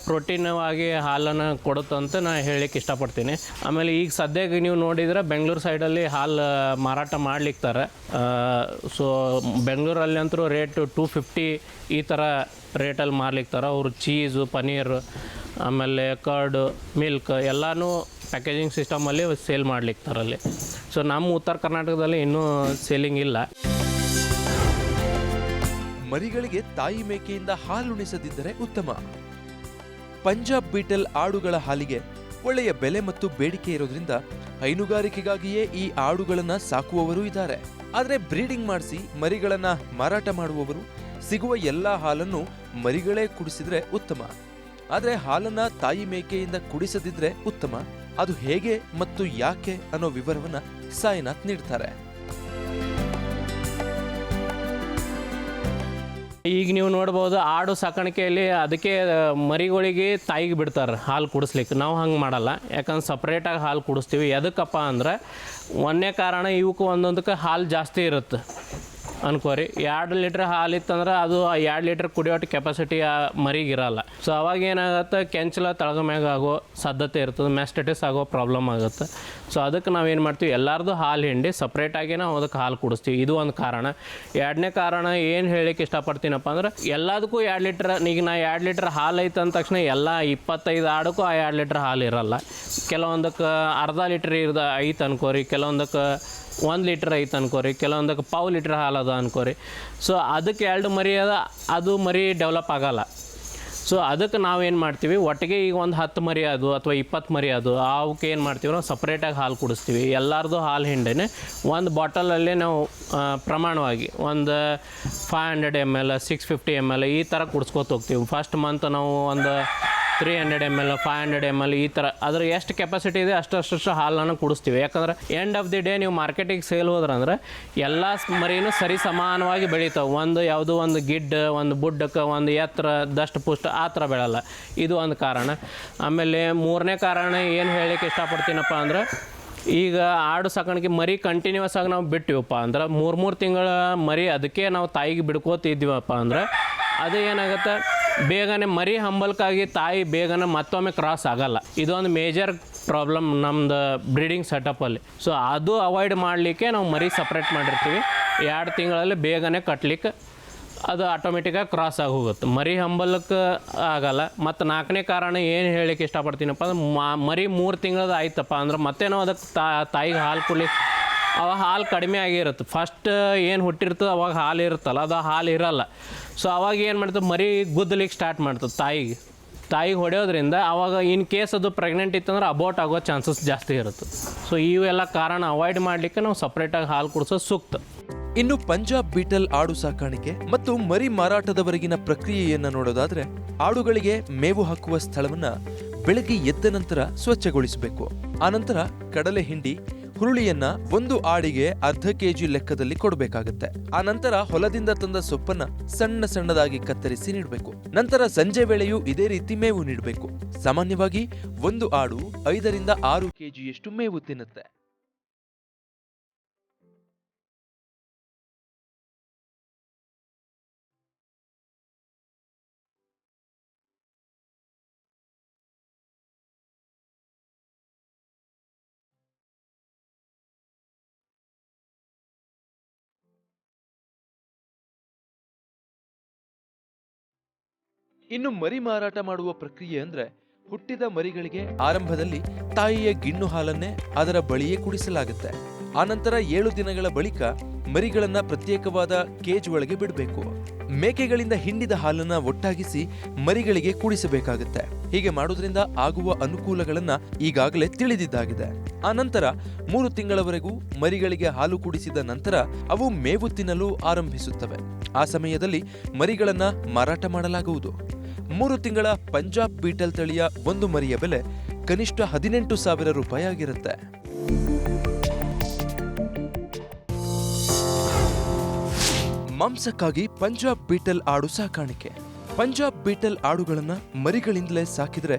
ಪ್ರೋಟೀನವಾಗಿ ಹಾಲನ್ನು ಕೊಡುತ್ತಂತ ನಾನು ಹೇಳಲಿಕ್ಕೆ ಇಷ್ಟಪಡ್ತೀನಿ. ಆಮೇಲೆ ಈಗ ಸದ್ಯಕ್ಕೆ ನೀವು ನೋಡಿದರೆ ಬೆಂಗಳೂರು ಸೈಡಲ್ಲಿ ಹಾಲು ಮಾರಾಟ ಮಾಡ್ಲಿಕ್ತಾರೆ. ಸೊ ಬೆಂಗಳೂರಲ್ಲಿ ಅಂತೂ ರೇಟ್ 250 ಈ ಥರ ರೇಟಲ್ಲಿ ಮಾರ್ಲಿಕ್ತಾರೆ. ಅವರು ಚೀಸು, ಪನೀರು, ಆಮೇಲೆ ಕರ್ಡು, ಮಿಲ್ಕ್ ಎಲ್ಲನೂ ಪ್ಯಾಕೇಜಿಂಗ್ ಸಿಸ್ಟಮಲ್ಲಿ ಸೇಲ್ ಮಾಡ್ಲಿಕ್ತಾರಲ್ಲಿ. ಸೊ ನಮ್ಮ ಉತ್ತರ ಕರ್ನಾಟಕದಲ್ಲಿ ಇನ್ನೂ ಸೇಲಿಂಗ್ ಇಲ್ಲ. ಮರಿಗಳಿಗೆ ತಾಯಿ ಮೇಕೆಯಿಂದ ಹಾಲುಣಿಸದಿದ್ದರೆ ಉತ್ತಮ. ಪಂಜಾಬ್ ಬೀಟಲ್ ಆಡುಗಳ ಹಾಲಿಗೆ ಒಳ್ಳೆಯ ಬೆಲೆ ಮತ್ತು ಬೇಡಿಕೆ ಇರೋದ್ರಿಂದ ಹೈನುಗಾರಿಕೆಗಾಗಿಯೇ ಈ ಆಡುಗಳನ್ನ ಸಾಕುವವರು ಇದ್ದಾರೆ. ಆದರೆ ಬ್ರೀಡಿಂಗ್ ಮಾಡಿಸಿ ಮರಿಗಳನ್ನ ಮಾರಾಟ ಮಾಡುವವರು ಸಿಗುವ ಎಲ್ಲಾ ಹಾಲನ್ನು ಮರಿಗಳೇ ಕುಡಿಸಿದ್ರೆ ಉತ್ತಮ. ಆದರೆ ಹಾಲನ್ನ ತಾಯಿ ಮೇಕೆಯಿಂದ ಕುಡಿಸದಿದ್ರೆ ಉತ್ತಮ. ಅದು ಹೇಗೆ ಮತ್ತು ಯಾಕೆ ಅನ್ನೋ ವಿವರವನ್ನ ಸಾಯಿನಾಥ್ ನೀಡ್ತಾರೆ. ಈಗ ನೀವು ನೋಡ್ಬೋದು, ಆಡು ಸಾಕಾಣಿಕೆಯಲ್ಲಿ ಅದಕ್ಕೆ ಮರಿಗಳಿಗೆ ತಾಯಿಗೆ ಬಿಡ್ತಾರೆ ಹಾಲು ಕುಡಿಸ್ಲಿಕ್ಕೆ. ನಾವು ಹಂಗೆ ಮಾಡಲ್ಲ, ಯಾಕಂದ್ರೆ ಸಪ್ರೇಟಾಗಿ ಹಾಲು ಕುಡಿಸ್ತೀವಿ. ಎದಕ್ಕಪ್ಪ ಅಂದ್ರೆ ಒಂದೇ ಕಾರಣ, ಇವಕ್ಕೆ ಒಂದೊಂದಕ್ಕೆ ಹಾಲು ಜಾಸ್ತಿ ಇರುತ್ತೆ ಅನ್ಕೋರಿ. 2 ಲೀಟ್ರ್ ಹಾಲು ಇತ್ತಂದ್ರೆ ಅದು 2 ಲೀಟ್ರ್ ಕುಡಿಯೋಟ್ಟು ಕೆಪಾಸಿಟಿ ಆ ಮರಿಗಿರಲ್ಲ. ಸೊ ಅವಾಗ ಏನಾಗುತ್ತೆ, ಕೆಂಚಲ ತಳಗಮ್ಯಾಗ ಆಗೋ ಸಾಧ್ಯತೆ ಇರ್ತದೆ, ಮ್ಯಾಸ್ಟೈಟಿಸ್ ಆಗೋ ಪ್ರಾಬ್ಲಮ್ ಆಗುತ್ತೆ. ಸೊ ಅದಕ್ಕೆ ನಾವೇನು ಮಾಡ್ತೀವಿ, ಎಲ್ಲರದು ಹಾಲು ಹಿಂಡಿ ಸಪ್ರೇಟಾಗಿ ನಾವು ಅದಕ್ಕೆ ಹಾಲು ಕುಡಿಸ್ತೀವಿ. ಇದು ಒಂದು ಕಾರಣ. 2ನೇ ಕಾರಣ ಏನು ಹೇಳಲಿಕ್ಕೆ ಇಷ್ಟಪಡ್ತೀನಪ್ಪ ಅಂದ್ರೆ, ಎಲ್ಲದಕ್ಕೂ 2 ಲೀಟ್ರ್, ಈಗ ನಾ 2 ಲೀಟ್ರ್ ಹಾಲು ಐತೆ ಅಂದ ತಕ್ಷಣ ಎಲ್ಲ 25 ಆಡಕ್ಕೂ ಆ 2 ಲೀಟ್ರ್ ಹಾಲು ಇರಲ್ಲ. ಕೆಲವೊಂದಕ್ಕೆ ಅರ್ಧ ಲೀಟ್ರ್ ಐತೆ ಅನ್ಕೋರಿ, ಕೆಲವೊಂದಕ್ಕೆ 1 ಲೀಟ್ರ್ ಐತೆ ಅನ್ಕೋರಿ, ಕೆಲವೊಂದಕ್ಕೆ 1/2 ಲೀಟ್ರ್ ಹಾಲು ಅದ ಅನ್ಕೋರಿ. ಸೊ ಅದಕ್ಕೆ 2 ಮರಿ ಅದ, ಅದು ಮರಿ ಡೆವಲಪ್ ಆಗಲ್ಲ. ಸೊ ಅದಕ್ಕೆ ನಾವೇನು ಮಾಡ್ತೀವಿ, ಒಟ್ಟಿಗೆ ಈಗ ಒಂದು 10 ಮರಿ ಅದು ಅಥವಾ 20 ಮರಿ ಅದು, ಅವಕ್ಕೆ ಏನು ಮಾಡ್ತೀವಿ, ನಾವು ಸಪ್ರೇಟಾಗಿ ಹಾಲು ಕುಡಿಸ್ತೀವಿ. ಎಲ್ಲರದು ಹಾಲು ಹಿಂಡೇನೆ ಒಂದು ಬಾಟಲಲ್ಲಿ ನಾವು ಪ್ರಮಾಣವಾಗಿ ಒಂದು 500 ml 650 ml ಈ ಥರ ಕುಡಿಸ್ಕೊತ ಹೋಗ್ತೀವಿ. ಫಸ್ಟ್ ಮಂತ್ ನಾವು ಒಂದು 300 ml 500 ml ಈ ಥರ ಅದ್ರ ಎಷ್ಟು ಕೆಪಾಸಿಟಿ ಇದೆ ಅಷ್ಟು ಹಾಲನ್ನು ಕುಡಿಸ್ತೀವಿ. ಯಾಕಂದ್ರೆ ಎಂಡ್ ಆಫ್ ದಿ ಡೇ ನೀವು ಮಾರ್ಕೆಟಿಗೆ ಸೇಲ್ ಹೋದ್ರಂದ್ರೆ ಎಲ್ಲ ಮರಿನೂ ಸರಿ ಸಮಾನವಾಗಿ ಬೆಳೀತಾವೆ. ಯಾವುದೋ ಒಂದು ಗಿಡ್ಡ, ಒಂದು ಬುಡ್ಡಕ್ಕೆ, ಒಂದು ಎತ್ತರ, ದಷ್ಟ ಪುಷ್ಟ ಆ ಥರ ಬೆಳಲ್ಲ. ಇದು ಒಂದು ಕಾರಣ. ಆಮೇಲೆ 3ನೇ ಕಾರಣ ಏನು ಹೇಳಲಿಕ್ಕೆ ಇಷ್ಟಪಡ್ತೀನಪ್ಪ ಅಂದ್ರೆ, ಈಗ ಆಡು ಸಾಕಾಣಿಕೆ ಮರಿ ಕಂಟಿನ್ಯೂಸ್ ಆಗಿ ನಾವು ಬಿಟ್ಟಿವಪ್ಪ ಅಂದ್ರೆ 3 ತಿಂಗಳ ಮರಿ ಅದಕ್ಕೆ ನಾವು ತಾಯಿಗೆ ಬಿಡ್ಕೋತಿದ್ದೀವಪ್ಪ ಅಂದ್ರೆ, ಅದು ಏನಾಗುತ್ತೆ, ಬೇಗನೆ ಮರಿ ಹಂಬಲ್ಕಾಗಿ ತಾಯಿ ಬೇಗನೆ ಮತ್ತೊಮ್ಮೆ ಕ್ರಾಸ್ ಆಗಲ್ಲ. ಇದೊಂದು ಮೇಜರ್ ಪ್ರಾಬ್ಲಮ್ ನಮ್ಮದು ಬ್ರೀಡಿಂಗ್ ಸೆಟಪ್ಪಲ್ಲಿ. ಸೊ ಅದು ಅವಾಯ್ಡ್ ಮಾಡಲಿಕ್ಕೆ ನಾವು ಮರಿ ಸಪ್ರೇಟ್ ಮಾಡಿರ್ತೀವಿ. 2 ತಿಂಗಳಲ್ಲಿ ಬೇಗನೆ ಕಟ್ಲಿಕ್ಕೆ ಅದು ಆಟೋಮೆಟಿಕ್ಕಾಗಿ ಕ್ರಾಸ್ ಆಗಿ ಹೋಗುತ್ತೆ, ಮರಿ ಹಂಬಲಕ್ಕೆ ಆಗಲ್ಲ. ಮತ್ತು 4ನೇ ಕಾರಣ ಏನು ಹೇಳಲಿಕ್ಕೆ ಇಷ್ಟಪಡ್ತೀನಪ್ಪ ಅಂದ್ರೆ, ಮರಿ 3 ತಿಂಗಳದ್ದು ಆಯ್ತಪ್ಪ ಅಂದ್ರೆ ಮತ್ತೆ ನಾವು ಅದಕ್ಕೆ ತಾಯಿಗೆ ಹಾಲು ಕೊಡ್ಲಿಕ್ಕೆ ಅವಾಗ ಹಾಲು ಕಡಿಮೆ ಆಗಿರುತ್ತೆ. ಫಸ್ಟ್ ಏನು ಹುಟ್ಟಿರ್ತದೆ ಅವಾಗ ಹಾಲು ಇರುತ್ತಲ್ಲ, ಅದು ಹಾಲು ಇರಲ್ಲ. ಸೊ ಅವಾಗ ಏನು ಮಾಡ್ತದೆ, ಮರಿ ಗುದ್ದಲಿಕ್ಕೆ ಸ್ಟಾರ್ಟ್ ಮಾಡ್ತದೆ ತಾಯಿಗೆ ಹೊಡೆಯೋದ್ರಿಂದ ಅವಾಗ ಇನ್ ಕೇಸ್ ಅದು ಪ್ರೆಗ್ನೆಂಟ್ ಇತ್ತಂದ್ರೆ ಅಬೋಟ್ ಆಗೋ ಚಾನ್ಸಸ್ ಜಾಸ್ತಿ ಇರುತ್ತೆ. ಸೊ ಇವೆಲ್ಲ ಕಾರಣ ಅವಾಯ್ಡ್ ಮಾಡಲಿಕ್ಕೆ ನಾವು ಸಪ್ರೇಟಾಗಿ ಹಾಲು ಕುಡಿಸೋದು ಸೂಕ್ತ. ಇನ್ನು ಪಂಜಾಬ್ ಬೀಟಲ್ ಆಡು ಸಾಕಾಣಿಕೆ ಮತ್ತು ಮರಿ ಮಾರಾಟದವರೆಗಿನ ಪ್ರಕ್ರಿಯೆಯನ್ನ ನೋಡೋದಾದ್ರೆ, ಆಡುಗಳಿಗೆ ಮೇವು ಹಾಕುವ ಸ್ಥಳವನ್ನ ಬೆಳಗ್ಗೆ ಎದ್ದ ನಂತರ ಸ್ವಚ್ಛಗೊಳಿಸಬೇಕು. ಆನಂತರ ಕಡಲೆ ಹಿಂಡಿ, ಹುರುಳಿಯನ್ನ ಒಂದು ಆಡಿಗೆ ಅರ್ಧ kg ಲೆಕ್ಕದಲ್ಲಿ ಕೊಡಬೇಕಾಗುತ್ತೆ. ಆ ನಂತರ ಹೊಲದಿಂದ ತಂದ ಸೊಪ್ಪನ್ನ ಸಣ್ಣದಾಗಿ ಕತ್ತರಿಸಿ ನೀಡಬೇಕು. ನಂತರ ಸಂಜೆ ವೇಳೆಯೂ ಇದೇ ರೀತಿ ಮೇವು ನೀಡಬೇಕು. ಸಾಮಾನ್ಯವಾಗಿ ಒಂದು ಆಡು 5 ರಿಂದ 6 kgಯಷ್ಟು ಮೇವು ತಿನ್ನುತ್ತೆ. ಇನ್ನು ಮರಿ ಮಾರಾಟ ಮಾಡುವ ಪ್ರಕ್ರಿಯೆ ಅಂದ್ರೆ, ಹುಟ್ಟಿದ ಮರಿಗಳಿಗೆ ಆರಂಭದಲ್ಲಿ ತಾಯಿಯ ಗಿಣ್ಣು ಹಾಲನ್ನೇ ಅದರ ಬಳಿಯೇ ಕುಡಿಸಲಾಗುತ್ತೆ. ಆನಂತರ 7 ದಿನಗಳ ಬಳಿಕ ಮರಿಗಳನ್ನ ಪ್ರತ್ಯೇಕವಾದ ಕೇಜ್ ಒಳಗೆ ಬಿಡಬೇಕು. ಮೇಕೆಗಳಿಂದ ಹಿಂಡಿದ ಹಾಲನ್ನ ಒಟ್ಟಾಗಿಸಿ ಮರಿಗಳಿಗೆ ಕುಡಿಸಬೇಕಾಗುತ್ತೆ. ಹೀಗೆ ಮಾಡೋದ್ರಿಂದ ಆಗುವ ಅನುಕೂಲಗಳನ್ನ ಈಗಾಗಲೇ ತಿಳಿದಿದ್ದಾಗಿದೆ. ಆನಂತರ 3 ತಿಂಗಳವರೆಗೂ ಮರಿಗಳಿಗೆ ಹಾಲು ಕುಡಿಸಿದ ನಂತರ ಅವು ಮೇವು ತಿನ್ನಲು ಆರಂಭಿಸುತ್ತವೆ. ಆ ಸಮಯದಲ್ಲಿ ಮರಿಗಳನ್ನ ಮಾರಾಟ ಮಾಡಲಾಗುವುದು. 3 ತಿಂಗಳ ಪಂಜಾಬ್ ಬೀಟಲ್ ತಳಿಯ ಒಂದು ಮರಿಯ ಬೆಲೆ ಕನಿಷ್ಠ 18,000 ರೂಪಾಯಿ ಆಗಿರುತ್ತೆ. ಮಾಂಸಕ್ಕಾಗಿ ಪಂಜಾಬ್ ಬೀಟಲ್ ಆಡು ಸಾಕಾಣಿಕೆ. ಪಂಜಾಬ್ ಬೀಟಲ್ ಆಡುಗಳನ್ನ ಮರಿಗಳಿಂದಲೇ ಸಾಕಿದ್ರೆ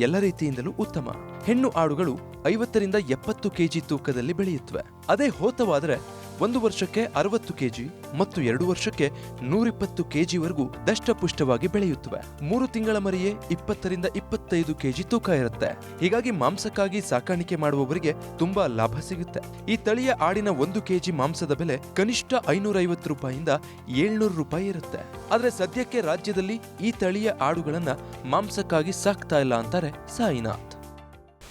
ಎಲ್ಲ ರೀತಿಯಿಂದಲೂ ಉತ್ತಮ. ಹೆಣ್ಣು ಆಡುಗಳು 50ರಿಂದ 70 ಕೆಜಿ ತೂಕದಲ್ಲಿ ಬೆಳೆಯುತ್ತವೆ. ಅದೇ ಹೋತವಾದರೆ 1 ವರ್ಷಕ್ಕೆ 60 ಕೆಜಿ ಮತ್ತು 2 ವರ್ಷಕ್ಕೆ 120 ಕೆಜಿವರೆಗೂ ದಷ್ಟಪುಷ್ಟವಾಗಿ ಬೆಳೆಯುತ್ತವೆ. 3 ತಿಂಗಳ ಮರಿಯೇ 20ರಿಂದ 25 ಕೆಜಿ ತೂಕ ಇರುತ್ತೆ. ಹೀಗಾಗಿ ಮಾಂಸಕ್ಕಾಗಿ ಸಾಕಾಣಿಕೆ ಮಾಡುವವರಿಗೆ ತುಂಬಾ ಲಾಭ ಸಿಗುತ್ತೆ. ಈ ತಳಿಯ ಆಡಿನ 1 ಕೆಜಿ ಮಾಂಸದ ಬೆಲೆ ಕನಿಷ್ಠ 550 ರೂಪಾಯಿಯಿಂದ 700 ರೂಪಾಯಿ ಇರುತ್ತೆ. ಆದ್ರೆ ಸದ್ಯಕ್ಕೆ ರಾಜ್ಯದಲ್ಲಿ ಈ ತಳಿಯ ಆಡುಗಳನ್ನ ಮಾಂಸಕ್ಕಾಗಿ ಸಾಕ್ತಾ ಇಲ್ಲ ಅಂತಾರೆ ಸಾಯಿನಾಥ್.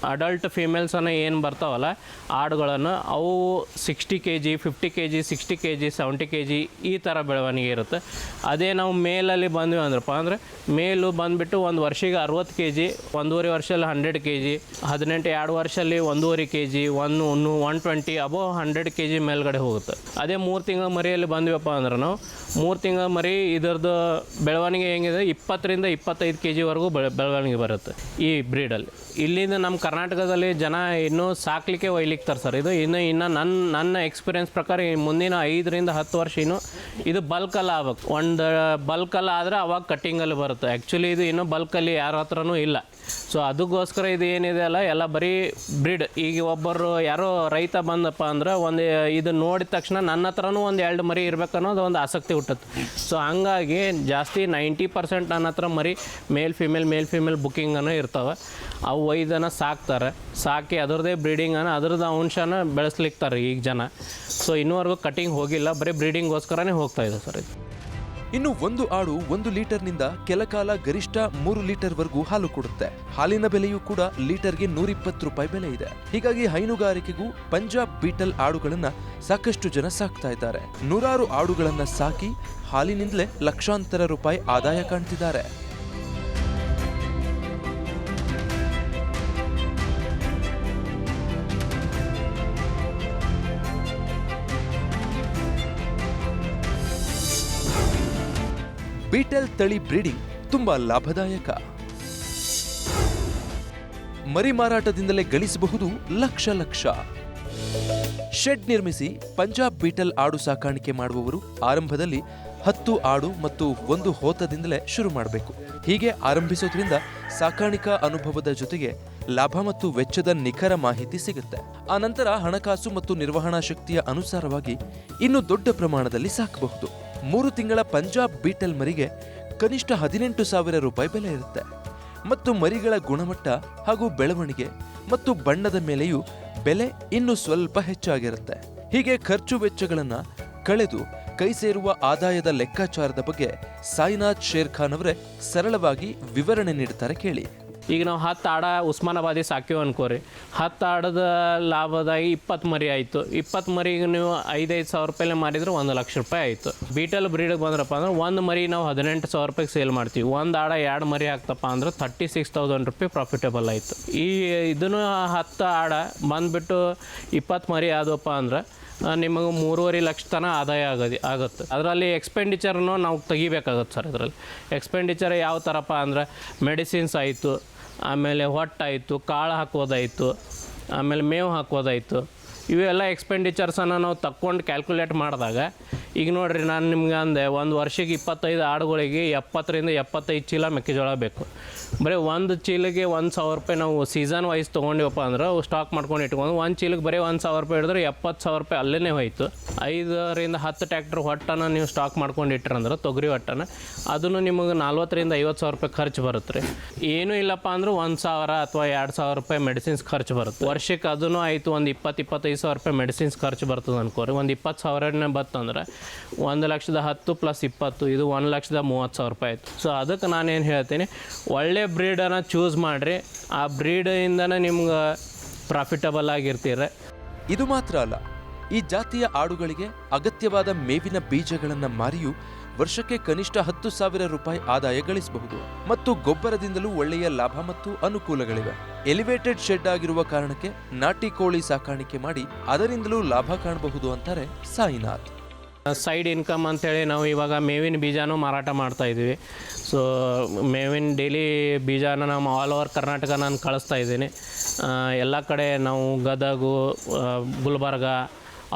ಅಡಲ್ಟ್ ಫೀಮೇಲ್ಸನ್ನು ಏನು ಬರ್ತಾವಲ್ಲ ಆಡುಗಳನ್ನು ಅವು 60 K G 50 K G 60 K G 70 K G ಈ ಥರ ಬೆಳವಣಿಗೆ ಇರುತ್ತೆ. ಅದೇ ನಾವು ಮೇಲಲ್ಲಿ ಬಂದ್ವಿ ಅಂದ್ರಪ್ಪ ಅಂದರೆ ಮೇಲು ಬಂದುಬಿಟ್ಟು 1 ವರ್ಷಕ್ಕೆ 60 ಕೆ ಜಿ, 1.5 ವರ್ಷದಲ್ಲಿ 100 ಕೆ ಜಿ, 18 2 ವರ್ಷದಲ್ಲಿ 1.5 ಕೆ ಜಿ, 120 ಅಬೋ 100 ಕೆ ಜಿ ಮೇಲ್ಗಡೆ ಹೋಗುತ್ತೆ. ಅದೇ 3 ತಿಂಗಳ ಮರಿಯಲ್ಲಿ ಬಂದ್ವಪ್ಪ ಅಂದ್ರೆ ನಾವು 3 ತಿಂಗಳ ಮರಿ ಇದರದ್ದು ಬೆಳವಣಿಗೆ ಹೆಂಗಿದೆ 20ರಿಂದ 25 ಕೆ ಜಿವರೆಗೂ ಬೆಳವಣಿಗೆ ಬರುತ್ತೆ ಈ ಬ್ರೀಡಲ್ಲಿ. ಇಲ್ಲಿಂದ ನಮ್ಮ ಕರ್ನಾಟಕದಲ್ಲಿ ಜನ ಇನ್ನೂ ಸಾಕ್ಲಿಕ್ಕೆ ಒಯ್ಲಿಕ್ತಾರೆ ಸರ್. ಇದು ಇನ್ನು ನನ್ನ ಎಕ್ಸ್ಪೀರಿಯನ್ಸ್ ಪ್ರಕಾರ ಮುಂದಿನ 5ರಿಂದ 10 ವರ್ಷ ಇದು ಬಲ್ಕಲ್ಲಿ ಆಗ್ಬೇಕು. ಒಂದು ಬಲ್ಕಲ್ಲಿ ಆದರೆ ಅವಾಗ ಕಟ್ಟಿಂಗಲ್ಲಿ ಬರುತ್ತೆ. ಆ್ಯಕ್ಚುಲಿ ಇದು ಇನ್ನೂ ಬಲ್ಕಲ್ಲಿ ಯಾರ ಹತ್ರನೂ ಇಲ್ಲ. ಸೊ ಅದಕ್ಕೋಸ್ಕರ ಇದು ಏನಿದೆ ಅಲ್ಲ ಎಲ್ಲ ಬರೀ ಬ್ರೀಡ್. ಈಗ ಒಬ್ಬರು ಯಾರೋ ರೈತ ಬಂದಪ್ಪ ಅಂದ್ರೆ ಇದು ನೋಡಿದ ತಕ್ಷಣ ನನ್ನ ಹತ್ರನೂ 1-2 ಮರಿ ಇರಬೇಕು ಅನ್ನೋದು ಒಂದು ಆಸಕ್ತಿ ಹುಟ್ಟುತ್ತೆ. ಸೊ ಹಂಗಾಗಿ ಜಾಸ್ತಿ 90% ನನ್ನ ಹತ್ರ ಮರಿ ಮೇಲ್ ಫಿಮೇಲ್ ಬುಕ್ಕಿಂಗನ್ನು ಇರ್ತವೆ. ಅವು ಇದನ್ನು ಸಾಕ್ತಾರೆ. ಸಾಕಿ ಅದರದ್ದೇ ಬ್ರೀಡಿಂಗನ್ನು ಅದರದ್ದು ಅಂಶನ ಬೆಳೆಸ್ಲಿಕ್ತಾರೆ ಈಗ ಜನ. ಸೊ ಇನ್ನೂವರೆಗೂ ಕಟಿಂಗ್ ಹೋಗಿಲ್ಲ, ಬರೀ ಬ್ರೀಡಿಂಗ್ಗೋಸ್ಕರನೇ ಹೋಗ್ತಾ ಇದೆ ಸರ್ ಇದು. ಇನ್ನು ಒಂದು ಆಡು 1 ಲೀಟರ್ನಿಂದ ಕೆಲಕಾಲ ಗರಿಷ್ಠ 3 ಲೀಟರ್ವರೆಗೂ ಹಾಲು ಕೊಡುತ್ತೆ. ಹಾಲಿನ ಬೆಲೆಯೂ ಕೂಡ ಲೀಟರ್ಗೆ 120 ರೂಪಾಯಿ ಬೆಲೆ ಇದೆ. ಹೀಗಾಗಿ ಹೈನುಗಾರಿಕೆಗೂ ಪಂಜಾಬ್ ಬೀಟಲ್ ಆಡುಗಳನ್ನ ಸಾಕಷ್ಟು ಜನ ಸಾಕ್ತಾ ಇದ್ದಾರೆ. 100 ಆಡುಗಳನ್ನ ಸಾಕಿ ಹಾಲಿನಿಂದಲೇ ಲಕ್ಷಾಂತರ ರೂಪಾಯಿ ಆದಾಯ ಕಾಣ್ತಿದ್ದಾರೆ. ಬೀಟಲ್ ತಳಿ ಬ್ರೀಡಿಂಗ್ ತುಂಬಾ ಲಾಭದಾಯಕ. ಮರಿ ಮಾರಾಟದಿಂದಲೇ ಗಳಿಸಬಹುದು ಲಕ್ಷ. ಶೆಡ್ ನಿರ್ಮಿಸಿ ಪಂಜಾಬ್ ಬೀಟಲ್ ಆಡು ಸಾಕಾಣಿಕೆ ಮಾಡುವವರು ಆರಂಭದಲ್ಲಿ 10 ಆಡು ಮತ್ತು 1 ಹೋತದಿಂದಲೇ ಶುರು ಮಾಡಬೇಕು. ಹೀಗೆ ಆರಂಭಿಸೋದ್ರಿಂದ ಸಾಕಾಣಿಕಾ ಅನುಭವದ ಜೊತೆಗೆ ಲಾಭ ಮತ್ತು ವೆಚ್ಚದ ನಿಖರ ಮಾಹಿತಿ ಸಿಗುತ್ತೆ. ಆ ನಂತರ ಹಣಕಾಸು ಮತ್ತು ನಿರ್ವಹಣಾ ಶಕ್ತಿಯ ಅನುಸಾರವಾಗಿ ಇನ್ನು ದೊಡ್ಡ ಪ್ರಮಾಣದಲ್ಲಿ ಸಾಕಬಹುದು. 3 ತಿಂಗಳ ಪಂಜಾಬ್ ಬೀಟಲ್ ಮರಿಗೆ ಕನಿಷ್ಠ 18,000 ರೂಪಾಯಿ ಬೆಲೆ ಇರುತ್ತೆ. ಮತ್ತು ಮರಿಗಳ ಗುಣಮಟ್ಟ ಹಾಗೂ ಬೆಳವಣಿಗೆ ಮತ್ತು ಬಣ್ಣದ ಮೇಲೆಯೂ ಬೆಲೆ ಇನ್ನೂ ಸ್ವಲ್ಪ ಹೆಚ್ಚಾಗಿರುತ್ತೆ. ಹೀಗೆ ಖರ್ಚು ವೆಚ್ಚಗಳನ್ನ ಕಳೆದು ಕೈ ಸೇರುವ ಆದಾಯದ ಲೆಕ್ಕಾಚಾರದ ಬಗ್ಗೆ ಸಾಯಿನಾಥ್ ಶೇರ್ಖಾನ್ ಅವರೇ ಸರಳವಾಗಿ ವಿವರಣೆ ನೀಡುತ್ತಾರೆ, ಕೇಳಿ. ಈಗ ನಾವು 10 ಆಡ ಉಸ್ಮಾನಾಬಾದಿ ಸಾಕಿವು ಅನ್ಕೋರಿ. 10 ಆಡದ ಲಾಭದಾಗಿ 20 ಮರಿ ಆಯಿತು. 20 ಮರಿಗೆ ನೀವು 5,000 ರೂಪಾಯಿಲೆ ಮಾರಿದ್ರೆ 1 ಲಕ್ಷ ರೂಪಾಯಿ ಆಯಿತು. ಬೀಟಲ್ ಬ್ರೀಡಿಗೆ ಬಂದ್ರಪ್ಪ ಅಂದ್ರೆ 1 ಮರಿ ನಾವು 18,000 ರೂಪಾಯಿಗೆ ಸೇಲ್ ಮಾಡ್ತೀವಿ. 1 ಆಡ 2 ಮರಿ ಹಾಕ್ತಪ್ಪ ಅಂದ್ರೆ 36,000 ರೂಪಾಯಿ ಪ್ರಾಫಿಟೇಬಲ್ ಆಯಿತು. ಇದನ್ನು 10 ಆಡ ಬಂದುಬಿಟ್ಟು 20 ಮರಿ ಆದಪ್ಪ ಅಂದ್ರೆ ನಿಮಗೆ 3.5 ಲಕ್ಷ ತನಕ ಆದಾಯ ಆಗುತ್ತೆ. ಅದರಲ್ಲಿ ಎಕ್ಸ್ಪೆಂಡಿಚರ್ನು ನಾವು ತೆಗಿಬೇಕಾಗತ್ತೆ ಸರ್. ಇದರಲ್ಲಿ ಎಕ್ಸ್ಪೆಂಡಿಚರ್ ಯಾವ ಥರಪ್ಪ ಅಂದ್ರೆ ಮೆಡಿಸಿನ್ಸ್ ಆಯಿತು, ಆಮೇಲೆ ಹೊಟ್ಟಾಯಿತು, ಕಾಳು ಹಾಕೋದಾಯಿತು, ಆಮೇಲೆ ಮೇವು ಹಾಕೋದಾಯಿತು. ಇವೆಲ್ಲ ಎಕ್ಸ್ಪೆಂಡಿಚರ್ಸನ್ನು ನಾವು ತಕ್ಕೊಂಡು ಕ್ಯಾಲ್ಕುಲೇಟ್ ಮಾಡಿದಾಗ ಈಗ ನೋಡಿರಿ, ನಾನು ನಿಮ್ಗೆ ಅಂದೆ 1 ವರ್ಷಕ್ಕೆ 25 ಆಡುಗಳಿಗೆ 70ರಿಂದ 75 ಚೀಲ ಮೆಕ್ಕೆಜೋಳ ಬೇಕು. ಬರೀ 1 ಚೀಲಿಗೆ 1,000 ರೂಪಾಯಿ ನಾವು ಸೀಸನ್ ವೈಸ್ ತೊಗೊಂಡಿವಪ್ಪ ಅಂದ್ರೆ ಸ್ಟಾಕ್ ಮಾಡ್ಕೊಂಡು ಇಟ್ಕೊಂಡು 1 ಚೀಲಿಗೆ ಬರೀ 1,000 ರೂಪಾಯಿ ಹಿಡಿದ್ರೆ 70,000 ರೂಪಾಯಿ ಅಲ್ಲೇ ಹೋಯ್ತು. 5ರಿಂದ 10 ಟ್ಯಾಕ್ಟ್ರ್ ಹೊಟ್ಟನ್ನು ನೀವು ಸ್ಟಾಕ್ ಮಾಡ್ಕೊಂಡು ಇಟ್ರಂದ್ರೆ ತೊಗರಿ ಹೊಟ್ಟನ್ನು ಅದನ್ನು ನಿಮಗೆ 40ರಿಂದ 50,000 ರೂಪಾಯಿ ಖರ್ಚು ಬರುತ್ತೆ ರೀ. ಏನೂ ಇಲ್ಲಪ್ಪ ಅಂದ್ರೆ 1,000 ಅಥವಾ 2,000 ರೂಪಾಯಿ ಮೆಡಿಸಿನ್ಸ್ ಖರ್ಚು ಬರುತ್ತೆ. ವರ್ಷಕ್ಕೆ ಅದನ್ನು ಆಯಿತು ಒಂದು 20-25,000 ರೂಪಾಯಿ ಮೆಡಿಸಿನ್ಸ್ ಖರ್ಚು ಬರ್ತದೆ ಅನ್ಕೋರಿ. ಒಂದು 20,000ನೇ ಬತ್ತಂದ್ರೆ 1,10,000 + 20 ಇದು 1,30,000 ರೂಪಾಯಿ ಆಯಿತು. ಸೊ ಅದಕ್ಕೆ ನಾನೇನು ಹೇಳ್ತೀನಿ, ಒಳ್ಳೆ ಬ್ರೀಡನ್ನು ಚೂಸ್ ಮಾಡಿರಿ. ಆ ಬ್ರೀಡಿಂದನೇ ನಿಮ್ಗೆ ಪ್ರಾಫಿಟಬಲ್ ಆಗಿರ್ತೀರ. ಇದು ಮಾತ್ರ ಅಲ್ಲ, ಈ ಜಾತಿಯ ಆಡುಗಳಿಗೆ ಅಗತ್ಯವಾದ ಮೇವಿನ ಬೀಜಗಳನ್ನು ಮಾರಿಯೂ ವರ್ಷಕ್ಕೆ ಕನಿಷ್ಠ 10,000 ರೂಪಾಯಿ ಆದಾಯ ಗಳಿಸಬಹುದು. ಮತ್ತು ಗೊಬ್ಬರದಿಂದಲೂ ಒಳ್ಳೆಯ ಲಾಭ ಮತ್ತು ಅನುಕೂಲಗಳಿವೆ. ಎಲಿವೇಟೆಡ್ ಶೆಡ್ ಆಗಿರುವ ಕಾರಣಕ್ಕೆ ನಾಟಿ ಕೋಳಿ ಸಾಕಾಣಿಕೆ ಮಾಡಿ ಅದರಿಂದಲೂ ಲಾಭ ಕಾಣಬಹುದು ಅಂತಾರೆ ಸಾಯಿನಾಥ್. ಸೈಡ್ ಇನ್ಕಮ್ ಅಂತೇಳಿ ನಾವು ಇವಾಗ ಮೇವಿನ ಬೀಜನೂ ಮಾರಾಟ ಮಾಡ್ತಾ ಇದ್ದೀವಿ. ಸೊ ಮೇವಿನ ಡೈಲಿ ಬೀಜನ ನಾವು ಆಲ್ ಓವರ್ ಕರ್ನಾಟಕ ನಾನು ಕಳಿಸ್ತಾ ಇದ್ದೀನಿ. ಎಲ್ಲ ಕಡೆ ನಾವು ಗದಗ, ಗುಲ್ಬರ್ಗ,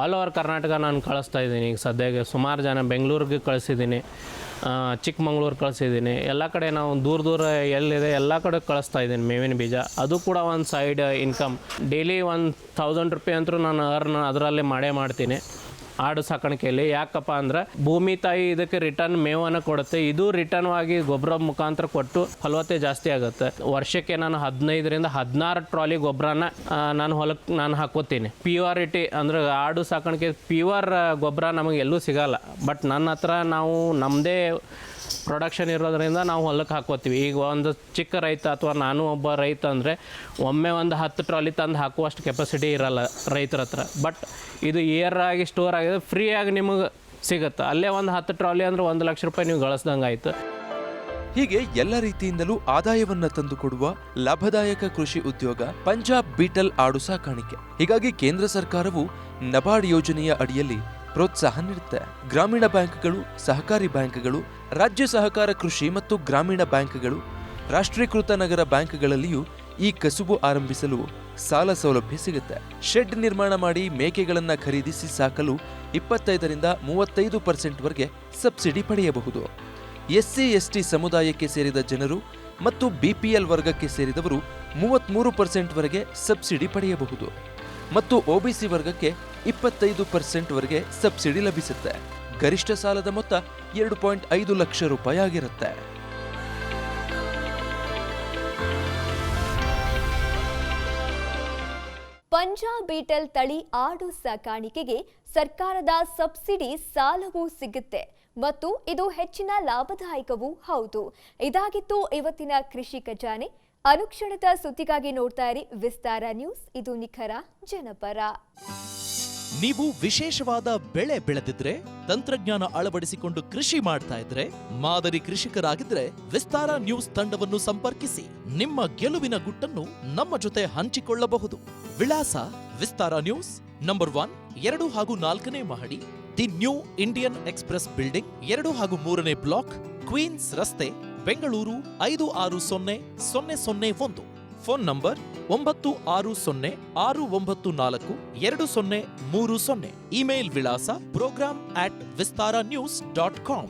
ಆಲ್ ಓವರ್ ಕರ್ನಾಟಕ ನಾನು ಕಳಿಸ್ತಾ ಇದ್ದೀನಿ. ಈಗ ಸದ್ಯಕ್ಕೆ ಸುಮಾರು ಜನ ಬೆಂಗಳೂರಿಗೆ ಕಳಿಸಿದ್ದೀನಿ, ಚಿಕ್ಕಮಂಗ್ಳೂರು ಕಳಿಸಿದ್ದೀನಿ. ಎಲ್ಲ ಕಡೆ ನಾವು ದೂರ ಎಲ್ಲಿದೆ ಎಲ್ಲ ಕಡೆ ಕಳಿಸ್ತಾ ಇದ್ದೀನಿ ಮೇವಿನ ಬೀಜ. ಅದು ಕೂಡ ಒಂದು ಸೈಡ್ ಇನ್ಕಮ್. ಡೈಲಿ 1000 ರೂಪಾಯಿ ಅಂತೂ ನಾನು ಅರ್ನ್ ಅದರಲ್ಲೇ ಮಾಡ್ತೀನಿ ಆಡು ಸಾಕಾಣಿಕೆಯಲ್ಲಿ. ಯಾಕಪ್ಪ ಅಂದ್ರೆ ಭೂಮಿ ತಾಯಿ ಇದಕ್ಕೆ ರಿಟರ್ನ್ ಮೇವನ್ನು ಕೊಡುತ್ತೆ. ಇದು ರಿಟರ್ನ್ ಆಗಿ ಗೊಬ್ಬರ ಮುಖಾಂತರ ಕೊಟ್ಟು ಫಲವತ್ತೆ ಜಾಸ್ತಿ ಆಗುತ್ತೆ. ವರ್ಷಕ್ಕೆ ನಾನು 15-16 ಟ್ರಾಲಿ ಗೊಬ್ಬರನ ನಾನು ಹೊಲಕ್ಕೆ ನಾನು ಹಾಕೋತೀನಿ. ಪ್ಯೂರಿಟಿ ಅಂದರೆ ಆಡು ಸಾಕಾಣಿಕೆ ಪ್ಯೂರ್ ಗೊಬ್ಬರ ನಮಗೆ ಎಲ್ಲೂ ಸಿಗಲ್ಲ. ಬಟ್ ನನ್ನ ಹತ್ರ ನಾವು ನಮ್ಮದೇ ಪ್ರೊಡಕ್ಷನ್ ಇರೋದ್ರಿಂದ ನಾವು ಹೊಲಕ್ಕೆ ಹಾಕೋತೀವಿ. ಈಗ ಒಂದು ಚಿಕ್ಕ ರೈತ ಅಥವಾ ನಾನು ಒಬ್ಬ ರೈತ ಅಂದರೆ ಒಮ್ಮೆ ಒಂದು 10 ಟ್ರಾಲಿ ತಂದು ಹಾಕುವಷ್ಟು ಕೆಪಾಸಿಟಿ ಇರಲ್ಲ ರೈತರ ಹತ್ರ. ಬಟ್ ಇದು ಏರ್ ಆಗಿ ಸ್ಟೋರ್ ಆಗಿದೆ, ಫ್ರೀಯಾಗಿ ನಿಮಗೆ ಸಿಗುತ್ತೆ. ಅಲ್ಲೇ ಒಂದು 10 ಟ್ರಾಲಿ ಅಂದರೆ 1 ಲಕ್ಷ ರೂಪಾಯಿ ನೀವು ಗಳಿಸ್ದಂಗೆ ಆಯಿತು. ಹೀಗೆ ಎಲ್ಲ ರೀತಿಯಿಂದಲೂ ಆದಾಯವನ್ನ ತಂದುಕೊಡುವ ಲಾಭದಾಯಕ ಕೃಷಿ ಉದ್ಯೋಗ ಪಂಜಾಬ್ ಬೀಟಲ್ ಆಡು ಸಾಕಾಣಿಕೆ. ಹೀಗಾಗಿ ಕೇಂದ್ರ ಸರ್ಕಾರವು ನಬಾರ್ಡ್ ಯೋಜನೆಯ ಅಡಿಯಲ್ಲಿ ಪ್ರೋತ್ಸಾಹ ನೀಡುತ್ತೆ. ಗ್ರಾಮೀಣ ಬ್ಯಾಂಕ್ಗಳು, ಸಹಕಾರಿ ಬ್ಯಾಂಕ್ಗಳು, ರಾಜ್ಯ ಸಹಕಾರ ಕೃಷಿ ಮತ್ತು ಗ್ರಾಮೀಣ ಬ್ಯಾಂಕ್ಗಳು, ರಾಷ್ಟ್ರೀಕೃತ ನಗರ ಬ್ಯಾಂಕ್ಗಳಲ್ಲಿಯೂ ಈ ಕಸುಬು ಆರಂಭಿಸಲು ಸಾಲ ಸೌಲಭ್ಯ ಸಿಗುತ್ತೆ. ಶೆಡ್ ನಿರ್ಮಾಣ ಮಾಡಿ ಮೇಕೆಗಳನ್ನು ಖರೀದಿಸಿ ಸಾಕಲು 25-35% ವರೆಗೆ ಸಬ್ಸಿಡಿ ಪಡೆಯಬಹುದು. SC ST ಸಮುದಾಯಕ್ಕೆ ಸೇರಿದ ಜನರು ಮತ್ತು BPL ವರ್ಗಕ್ಕೆ ಸೇರಿದವರು 33% ವರೆಗೆ ಸಬ್ಸಿಡಿ ಪಡೆಯಬಹುದು ಮತ್ತು OBC ವರ್ಗಕ್ಕೆ 25% ವರೆಗೆ ಸಬ್ಸಿಡಿ ಲಭಿಸುತ್ತೆ. ಗರಿಷ್ಠ ಸಾಲದ ಮೊತ್ತ 2.5 ಲಕ್ಷ ರೂಪಾಯಿ ಆಗಿರುತ್ತೆ. ಪಂಜಾಬ್ ಬೀಟಲ್ ತಳಿ ಆಡು ಸಾಕಾಣಿಕೆಗೆ ಸರ್ಕಾರದ ಸಬ್ಸಿಡಿ ಸಾಲವೂ ಸಿಗುತ್ತೆ ಮತ್ತು ಇದು ಹೆಚ್ಚಿನ ಲಾಭದಾಯಕವೂ ಹೌದು. ಇದಾಗಿತ್ತು ಇವತ್ತಿನ ಕೃಷಿ ಖಜಾನೆ. ಅನುಕ್ಷಣದ ಸುದ್ದಿಗಾಗಿ ನೋಡ್ತಾ ಇರಿ ವಿಸ್ತಾರ ನ್ಯೂಸ್. ಇದು ನಿಖರ ಜನಪರ. ನೀವು ವಿಶೇಷವಾದ ಬೆಳೆ ಬೆಳೆದಿದ್ರೆ, ತಂತ್ರಜ್ಞಾನ ಅಳವಡಿಸಿಕೊಂಡು ಕೃಷಿ ಮಾಡ್ತಾ ಇದ್ರೆ, ಮಾದರಿ ಕೃಷಿಕರಾಗಿದ್ರೆ ವಿಸ್ತಾರ ನ್ಯೂಸ್ ತಂಡವನ್ನು ಸಂಪರ್ಕಿಸಿ ನಿಮ್ಮ ಗೆಲುವಿನ ಗುಟ್ಟನ್ನು ನಮ್ಮ ಜೊತೆ ಹಂಚಿಕೊಳ್ಳಬಹುದು. ವಿಳಾಸ ವಿಸ್ತಾರ ನ್ಯೂಸ್, ನಂಬರ್ 1, 2 ಹಾಗೂ 4ನೇ ಮಹಡಿ, the new Indian express building, 2 ಹಾಗೂ 3ನೇ ಬ್ಲಾಕ್, ಕ್ವೀನ್ಸ್ ರಸ್ತೆ, ಬೆಂಗಳೂರು 560001. Phone number 9606942030. ಇಮೇಲ್ ವಿಳಾಸ program@vistaranews.com.